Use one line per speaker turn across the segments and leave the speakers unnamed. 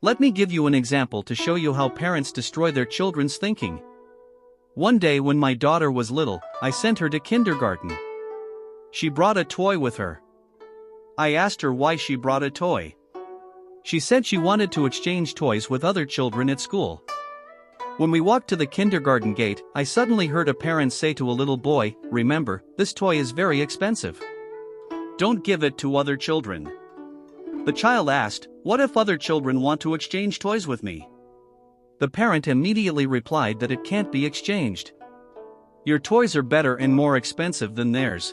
Let me give you an example to show you how parents destroy their children's thinking. One day when my daughter was little, I sent her to kindergarten. She brought a toy with her. I asked her why she brought a toy. She said she wanted to exchange toys with other children at school. When we walked to the kindergarten gate, I suddenly heard a parent say to a little boy, "Remember, this toy is very expensive. Don't give it to other children." The child asked, "What if other children want to exchange toys with me?" The parent immediately replied that it can't be exchanged. Your toys are better and more expensive than theirs.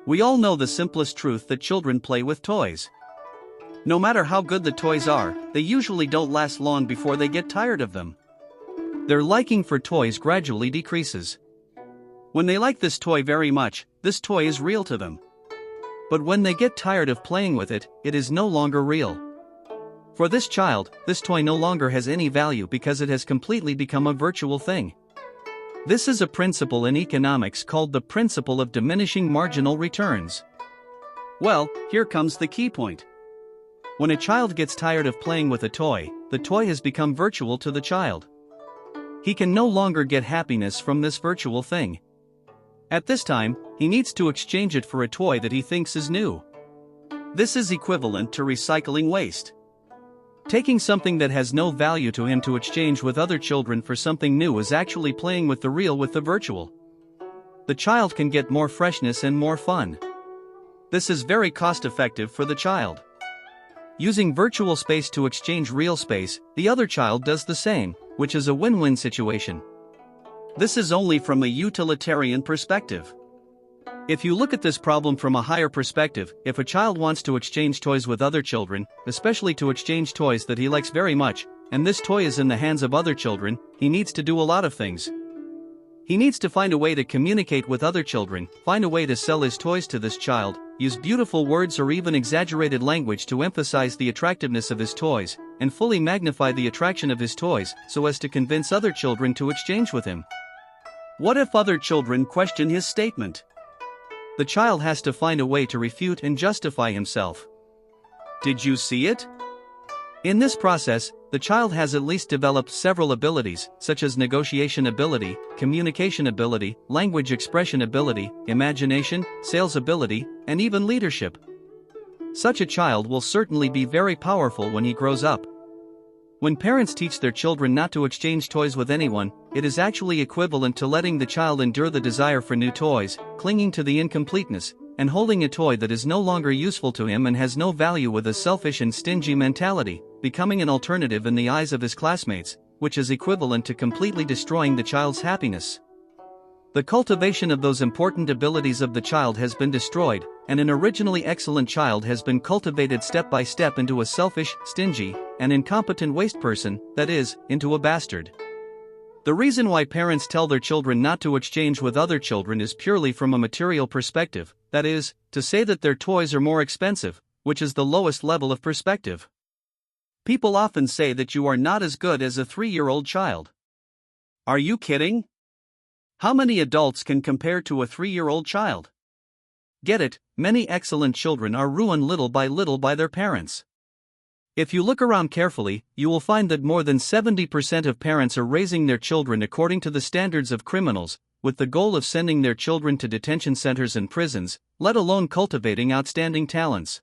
We all know the simplest truth that children play with toys. No matter how good the toys are, they usually don't last long before they get tired of them. Their liking for toys gradually decreases. When they like this toy very much, this toy is real to them. But when they get tired of playing with it, it is no longer real. For this child, this toy no longer has any value because it has completely become a virtual thing. This is a principle in economics called the principle of diminishing marginal returns. Well, here comes the key point. When a child gets tired of playing with a toy, the toy has become virtual to the child. He can no longer get happiness from this virtual thing. At this time, he needs to exchange it for a toy that he thinks is new. This is equivalent to recycling waste. Taking something that has no value to him to exchange with other children for something new is actually playing with the real with the virtual. The child can get more freshness and more fun. This is very cost-effective for the child. Using virtual space to exchange real space, the other child does the same, which is a win-win situation. This is only from a utilitarian perspective. If you look at this problem from a higher perspective, if a child wants to exchange toys with other children, especially to exchange toys that he likes very much, and this toy is in the hands of other children, he needs to do a lot of things. He needs to find a way to communicate with other children, find a way to sell his toys to this child, use beautiful words or even exaggerated language to emphasize the attractiveness of his toys, and fully magnify the attraction of his toys so as to convince other children to exchange with him. What if other children question his statement? The child has to find a way to refute and justify himself. Did you see it? In this process, the child has at least developed several abilities, such as negotiation ability, communication ability, language expression ability, imagination, sales ability, and even leadership. Such a child will certainly be very powerful when he grows up. When parents teach their children not to exchange toys with anyone, it is actually equivalent to letting the child endure the desire for new toys, clinging to the incompleteness, and holding a toy that is no longer useful to him and has no value with a selfish and stingy mentality, becoming an alternative in the eyes of his classmates, which is equivalent to completely destroying the child's happiness. The cultivation of those important abilities of the child has been destroyed, and an originally excellent child has been cultivated step by step into a selfish, stingy, and incompetent waste person, that is, into a bastard. The reason why parents tell their children not to exchange with other children is purely from a material perspective, that is, to say that their toys are more expensive, which is the lowest level of perspective. People often say that you are not as good as a 3-year-old child. Are you kidding? How many adults can compare to a 3-year-old child? Get it, many excellent children are ruined little by their parents. If you look around carefully, you will find that more than 70% of parents are raising their children according to the standards of criminals, with the goal of sending their children to detention centers and prisons, let alone cultivating outstanding talents.